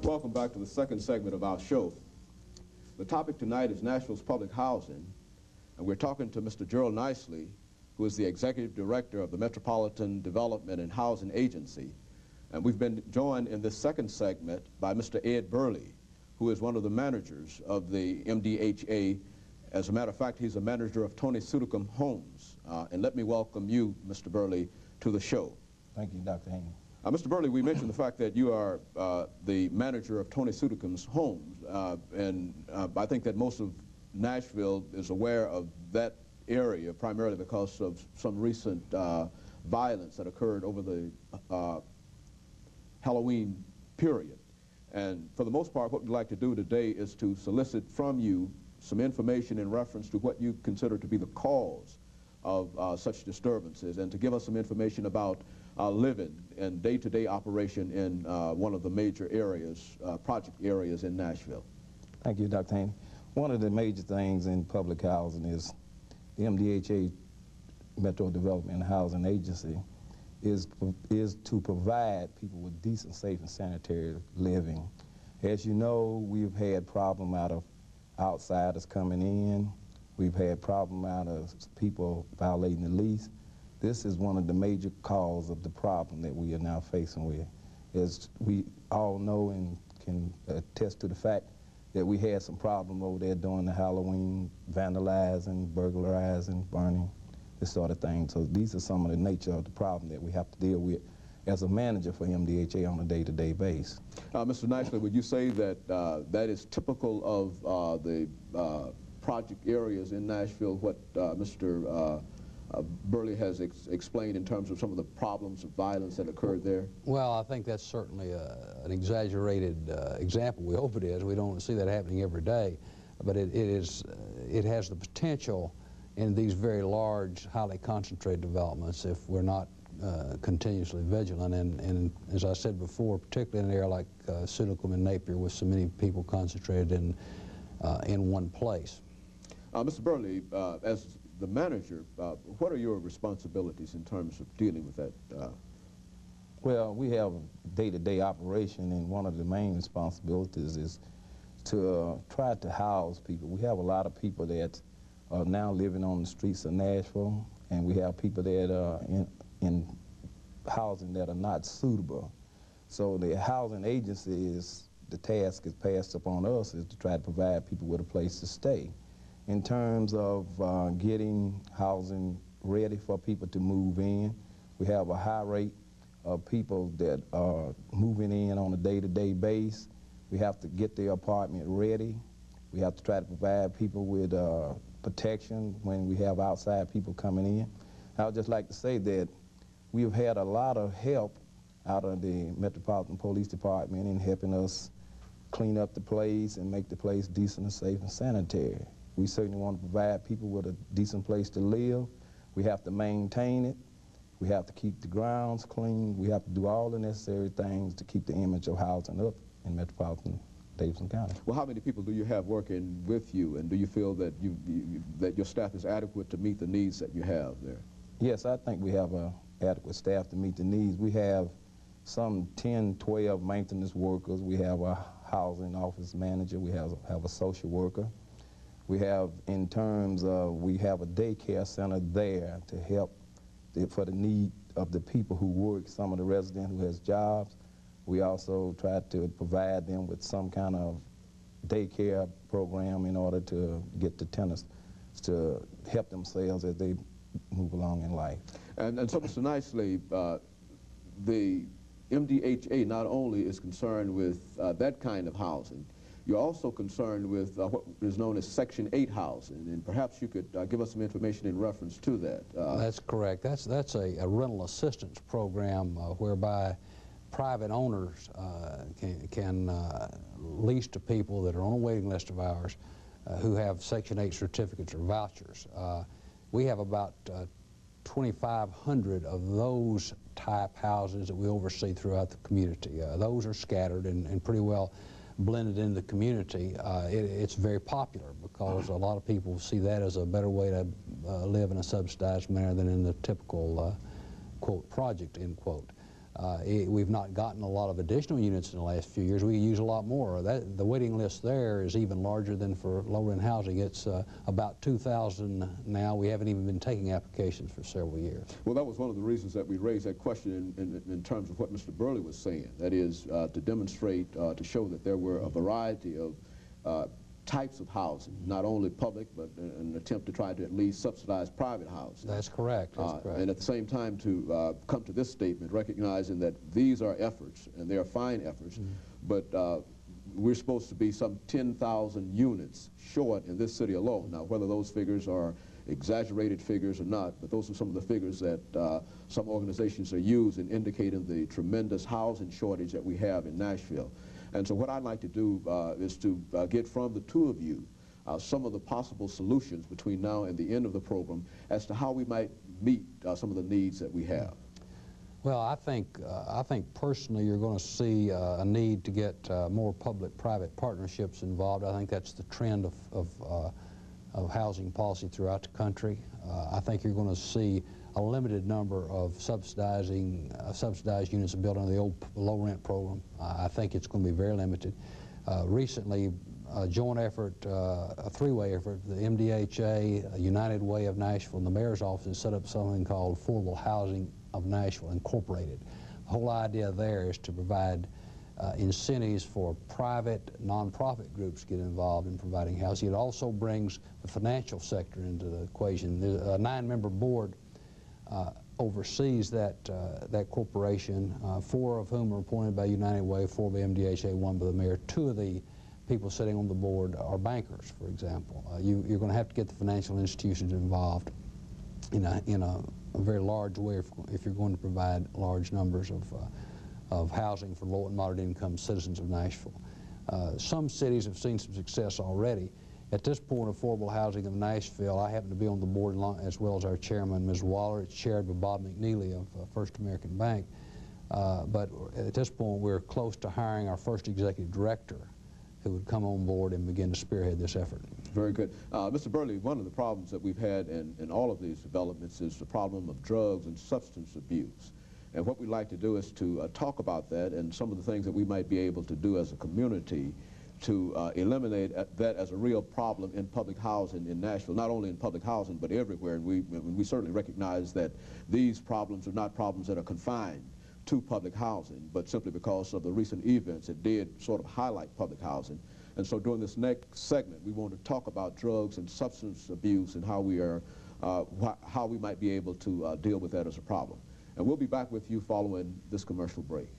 Welcome back to the second segment of our show. The topic tonight is Nashville's public housing, and we're talking to Mr. GNicely, who is the Executive Director of the Metropolitan Development and Housing Agency. And we've been joined in this second segment by Mr. EBurley, who is one of the managers of the MDHA. As a matter of fact, he's a manager of Tony Sudicum Homes. And let me welcome you, Mr. Burley, to the show. Thank you, Dr. Haney. Mr. Burley, we mentioned the fact that you are the manager of Tony Sudicum's Homes, and I think that most of Nashville is aware of that area primarily because of some recent violence that occurred over the Halloween period. And for the most part, what we'd like to do today is to solicit from you some information in reference to what you consider to be the cause of such disturbances, and to give us some information about living and day-to-day operation in one of the major areas, project areas in Nashville. Thank you, Dr. Haney. One of the major things in public housing is the MDHA, Metro Development and Housing Agency, is to provide people with decent, safe, and sanitary living. As you know, we've had problem out of outsiders coming in. We've had problem out of people violating the lease. This is one of the major causes of the problem that we are now facing with. As we all know and can attest to the fact that we had some problem over there during the Halloween, vandalizing, burglarizing, burning, this sort of thing. So these are some of the nature of the problem that we have to deal with as a manager for MDHA on a day-to-day basis. Mr. Nicely, would you say that that is typical of the project areas in Nashville, what Mr. Burley has explained in terms of some of the problems of violence that occurred there? Well, I think that's certainly an exaggerated example. We hope it is. We don't see that happening every day, but it has the potential in these very large, highly concentrated developments if we're not continuously vigilant. And as I said before, particularly in an area like Sudicum and Napier, with so many people concentrated in one place. Mr. Burley, as the manager, what are your responsibilities in terms of dealing with that? Well, we have day-to-day operation, and one of the main responsibilities is to try to house people. We have a lot of people that are now living on the streets of Nashville, and we have people that are in housing that are not suitable. So the housing agency is, the task is passed upon us is to try to provide people with a place to stay. In terms of getting housing ready for people to move in, we have a high rate of people that are moving in on a day-to-day basis. We have to get their apartment ready. We have to try to provide people with protection when we have outside people coming in. I would just like to say that we've had a lot of help out of the Metropolitan Police Department in helping us clean up the place and make the place decent and safe and sanitary. We certainly want to provide people with a decent place to live. We have to maintain it. We have to keep the grounds clean. We have to do all the necessary things to keep the image of housing up in Metropolitan Davidson County. Well, how many people do you have working with you, and do you feel that that your staff is adequate to meet the needs that you have there? Yes, I think we have an adequate staff to meet the needs. We have some 10, 12 maintenance workers. We have a housing office manager. We have a social worker. We have, in terms of, we have a daycare center there to help for the need of the people who work, some of the residents who has jobs. We also try to provide them with some kind of daycare program in order to get the tenants to help themselves as they move along in life. And so, Mr. Nicely, the MDHA not only is concerned with that kind of housing, you're also concerned with what is known as Section 8 housing, and perhaps you could give us some information in reference to that. That's correct. That's a rental assistance program whereby private owners can lease to people that are on a waiting list of ours who have Section 8 certificates or vouchers. We have about 2,500 of those type houses that we oversee throughout the community. Those are scattered and pretty well blended in the community. It's very popular because a lot of people see that as a better way to live in a subsidized manner than in the typical quote project, end quote. We've not gotten a lot of additional units in the last few years. We could use a lot more. The waiting list there is even larger than for low-rent housing. It's about 2,000 now. We haven't even been taking applications for several years. Well, that was one of the reasons that we raised that question in terms of what Mr. Burley was saying. That is, to demonstrate, to show that there were a variety of types of housing, not only public, but an attempt to try to at least subsidize private housing. That's correct. That's correct. And at the same time to come to this statement, recognizing that these are efforts, and they are fine efforts, but we're supposed to be some 10,000 units short in this city alone. Now, whether those figures are exaggerated figures or not, but those are some of the figures that some organizations are using, indicating the tremendous housing shortage that we have in Nashville. And so what I'd like to do is to get from the two of you some of the possible solutions between now and the end of the program as to how we might meet some of the needs that we have. Well, I think personally you're going to see a need to get more public-private partnerships involved. I think that's the trend of housing policy throughout the country. I think you're going to see a limited number of subsidized units built under the old low-rent program. I think it's going to be very limited. Recently, a joint effort, a three-way effort, the MDHA, United Way of Nashville, and the mayor's office set up something called Affordable Housing of Nashville Incorporated. The whole idea there is to provide incentives for private nonprofit groups to get involved in providing housing. It also brings the financial sector into the equation. There's a 9-member board oversees that corporation, 4 of whom are appointed by United Way, 4 by MDHA, 1 by the mayor. 2 of the people sitting on the board are bankers, for example. You're going to have to get the financial institutions involved in a very large way if you're going to provide large numbers of housing for low and moderate income citizens of Nashville. Some cities have seen some success already. At this point, Affordable Housing of Nashville, I happen to be on the board as well as our chairman, Ms. Waller. It's chaired by Bob McNeely of First American Bank. But at this point, we're close to hiring our first executive director who would come on board and begin to spearhead this effort. Very good. Mr. Burley, one of the problems that we've had in all of these developments is the problem of drugs and substance abuse. And what we'd like to do is to talk about that and some of the things that we might be able to do as a community to eliminate that as a real problem in public housing in Nashville, not only in public housing, but everywhere. And we certainly recognize that these problems are not problems that are confined to public housing, but simply because of the recent events, it did sort of highlight public housing. And so during this next segment, we want to talk about drugs and substance abuse and how we might be able to deal with that as a problem. And we'll be back with you following this commercial break.